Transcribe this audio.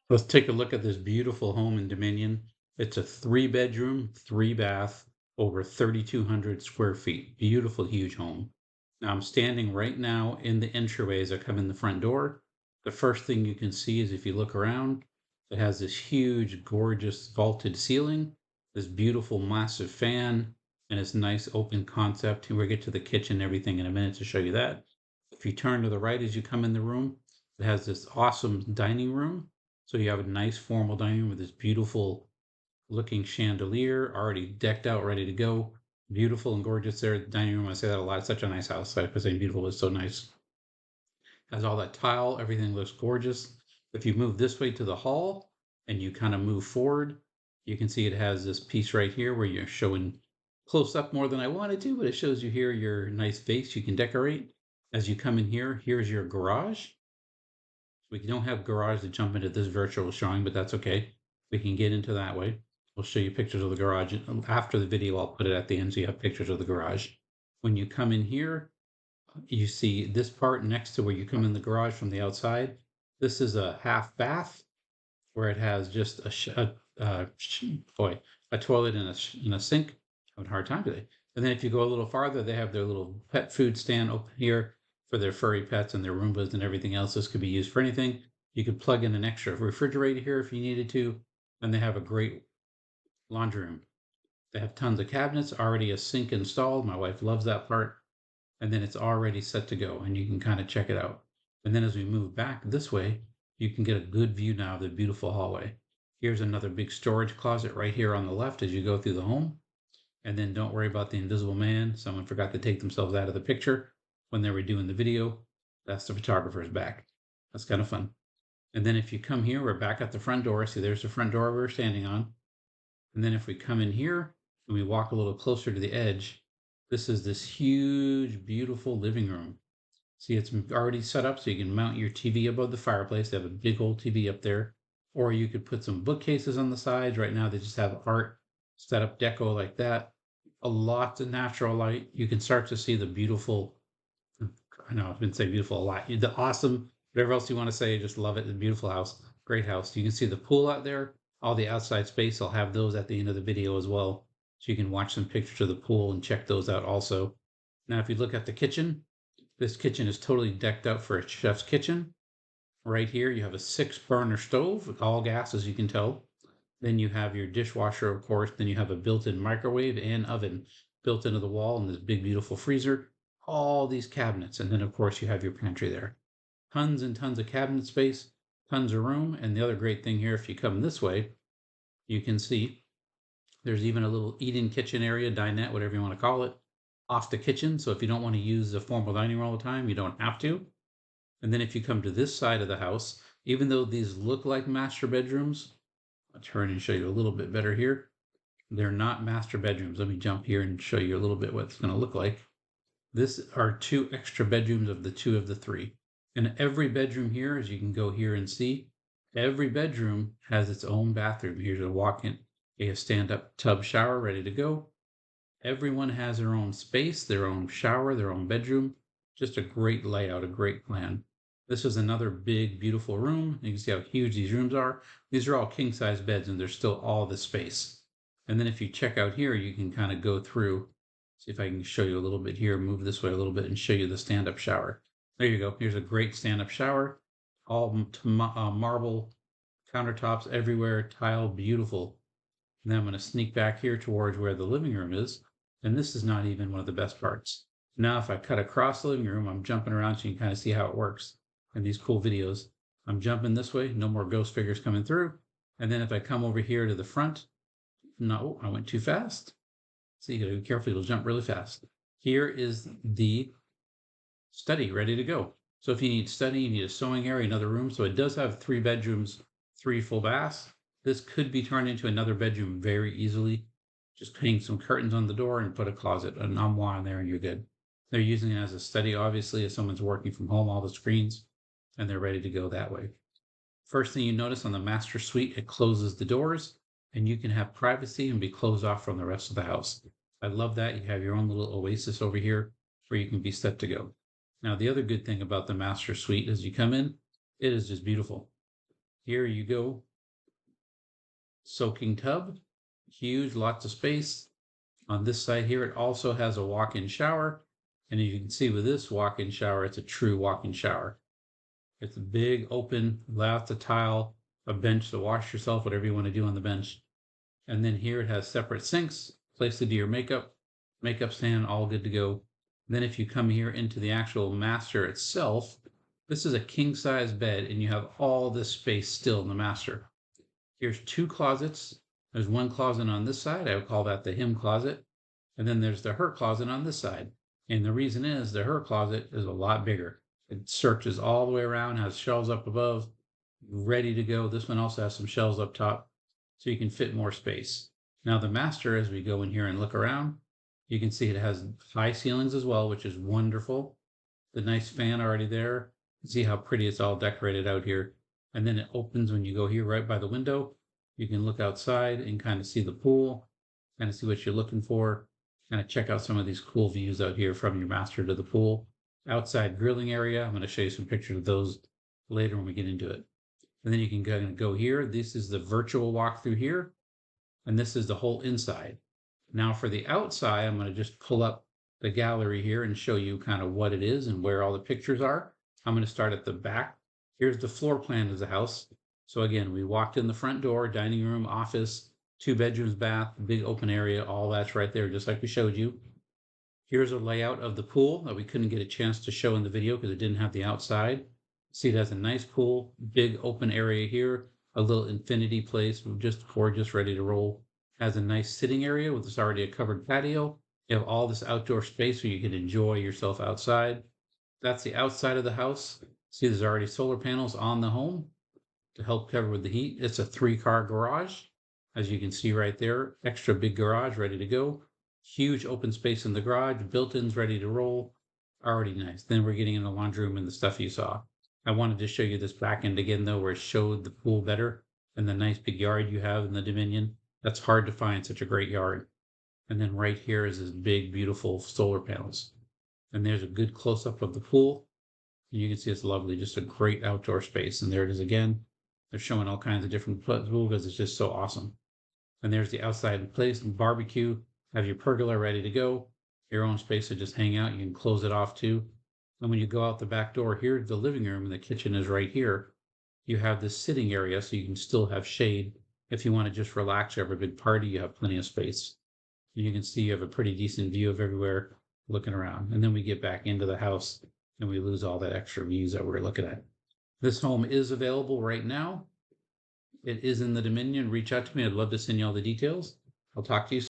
Let's take a look at this beautiful home in Dominion. It's a 3 bedroom, 3 bath, over 3,200 square feet. Beautiful, huge home. Now I'm standing right now in the entryway as I come in the front door. The first thing you can see is if you look around, it has this huge, gorgeous vaulted ceiling, this beautiful, massive fan, and this nice open concept. And we'll get to the kitchen and everything in a minute to show you that. If you turn to the right as you come in the room, it has this awesome dining room, so you have a nice formal dining room with this beautiful looking chandelier already decked out, ready to go. Beautiful and gorgeous there. The dining room, I say that a lot. It's such a nice house. I saying beautiful is so nice. Has all that tile, everything looks gorgeous. If you move this way to the hall and you kind of move forward, you can see it has this piece right here where you're showing close up more than I wanted to, but it shows you here your nice vase you can decorate. As you come in here, here's your garage. We don't have garage to jump into this virtual showing, but that's okay. We can get into that way. We'll show you pictures of the garage. After the video, I'll put it at the end so you have pictures of the garage. When you come in here, you see this part next to where you come in the garage from the outside. This is a half bath where it has just a toilet and a sink. Having a hard time today. And then if you go a little farther, they have their little pet food stand open here for their furry pets and their Roombas and everything else. This could be used for anything. You could plug in an extra refrigerator here if you needed to, and they have a great laundry room. They have tons of cabinets, already a sink installed. My wife loves that part. And then it's already set to go, and you can kind of check it out. And then as we move back this way, you can get a good view now of the beautiful hallway. Here's another big storage closet right here on the left as you go through the home. And then don't worry about the invisible man. Someone forgot to take themselves out of the picture when they were doing the video. That's the photographer's back. That's kind of fun. And then if you come here, we're back at the front door. See, there's the front door we were standing on. And then if we come in here and we walk a little closer to the edge, this is this huge, beautiful living room. See, it's already set up so you can mount your TV above the fireplace. They have a big old TV up there. Or you could put some bookcases on the sides. Right now, they just have art set up deco like that. A lot of natural light. You can start to see the beautiful, I know I've been saying beautiful a lot. The awesome, whatever else you want to say, just love it. The beautiful house, great house. You can see the pool out there, all the outside space. I'll have those at the end of the video as well. So you can watch some pictures of the pool and check those out also. Now, if you look at the kitchen, this kitchen is totally decked out for a chef's kitchen. Right here, you have a 6 burner stove with all gas, as you can tell. Then you have your dishwasher, of course. Then you have a built-in microwave and oven built into the wall and this big, beautiful freezer. All these cabinets. And then, of course, you have your pantry there. Tons and tons of cabinet space, tons of room. And the other great thing here, if you come this way, you can see there's even a little eat-in kitchen area, dinette, whatever you want to call it, off the kitchen. So if you don't want to use the formal dining room all the time, you don't have to. And then if you come to this side of the house, even though these look like master bedrooms, I'll turn and show you a little bit better here. They're not master bedrooms. Let me jump here and show you a little bit what it's going to look like. This are 2 extra bedrooms of the 2 of the 3. And every bedroom here, as you can go here and see, every bedroom has its own bathroom. Here's a walk-in, a stand-up tub shower ready to go. Everyone has their own space, their own shower, their own bedroom. Just a great layout, a great plan. This is another big, beautiful room. You can see how huge these rooms are. These are all king-size beds, and there's still all the space. And then if you check out here, you can kind of go through. See if I can show you a little bit here, move this way a little bit and show you the stand-up shower. There you go. Here's a great stand-up shower. All marble countertops everywhere, tile, beautiful. And then I'm going to sneak back here towards where the living room is. And this is not even one of the best parts. Now, if I cut across the living room, I'm jumping around so you can kind of see how it works in these cool videos. I'm jumping this way, no more ghost figures coming through. And then if I come over here to the front, no, I went too fast. So you gotta be careful, you'll jump really fast. Here is the study ready to go. So if you need study, you need a sewing area, another room. So it does have 3 bedrooms, 3 full baths. This could be turned into another bedroom very easily. Just hang some curtains on the door and put a closet, an armoire in there, and you're good. They're using it as a study, obviously, if someone's working from home, all the screens, and they're ready to go that way. First thing you notice on the master suite, it closes the doors, and you can have privacy and be closed off from the rest of the house. I love that. You have your own little oasis over here where you can be set to go. Now, the other good thing about the master suite as you come in, it is just beautiful. Here you go. Soaking tub, huge, lots of space. On this side here, it also has a walk-in shower. And as you can see with this walk-in shower, it's a true walk-in shower. It's a big, open, lots of tile, a bench to wash yourself, whatever you want to do on the bench. And then here it has separate sinks, place to do your makeup stand, all good to go. Then if you come here into the actual master itself, this is a king size bed and you have all this space still in the master. Here's two closets. There's one closet on this side. I would call that the him closet. And then there's the her closet on this side. And the reason is the her closet is a lot bigger. It searches all the way around, has shelves up above, ready to go. This one also has some shelves up top, so you can fit more space. Now the master, as we go in here and look around, you can see it has high ceilings as well, which is wonderful. The nice fan already there. See how pretty it's all decorated out here. And then it opens when you go here right by the window. You can look outside and kind of see the pool, kind of see what you're looking for, kind of check out some of these cool views out here from your master to the pool. Outside grilling area. I'm going to show you some pictures of those later when we get into it. And then you can go here. This is the virtual walkthrough here. And this is the whole inside. Now for the outside, I'm going to just pull up the gallery here and show you kind of what it is and where all the pictures are. I'm going to start at the back. Here's the floor plan of the house. So again, we walked in the front door, dining room, office, 2 bedrooms, bath, big open area, all that's right there, just like we showed you. Here's a layout of the pool that we couldn't get a chance to show in the video because it didn't have the outside. See, it has a nice pool, big open area here, a little infinity place, just gorgeous, ready to roll. Has a nice sitting area with this already a covered patio. You have all this outdoor space so you can enjoy yourself outside. That's the outside of the house. See, there's already solar panels on the home to help cover with the heat. It's a 3-car garage, as you can see right there. Extra big garage, ready to go. Huge open space in the garage, built-ins ready to roll. Already nice. Then we're getting in the laundry room and the stuff you saw. I wanted to show you this back end again, though, where it showed the pool better and the nice big yard you have in the Dominion. That's hard to find such a great yard. And then right here is this big, beautiful solar panels. And there's a good close-up of the pool. And you can see it's lovely, just a great outdoor space. And there it is again. They're showing all kinds of different pools because it's just so awesome. And there's the outside place, barbecue, have your pergola ready to go. Your own space to just hang out. You can close it off too. And when you go out the back door, here's the living room and the kitchen is right here. You have this sitting area so you can still have shade. If you want to just relax or have a big party, you have plenty of space. You can see you have a pretty decent view of everywhere looking around. And then we get back into the house and we lose all that extra views that we're looking at. This home is available right now. It is in the Dominion. Reach out to me. I'd love to send you all the details. I'll talk to you soon.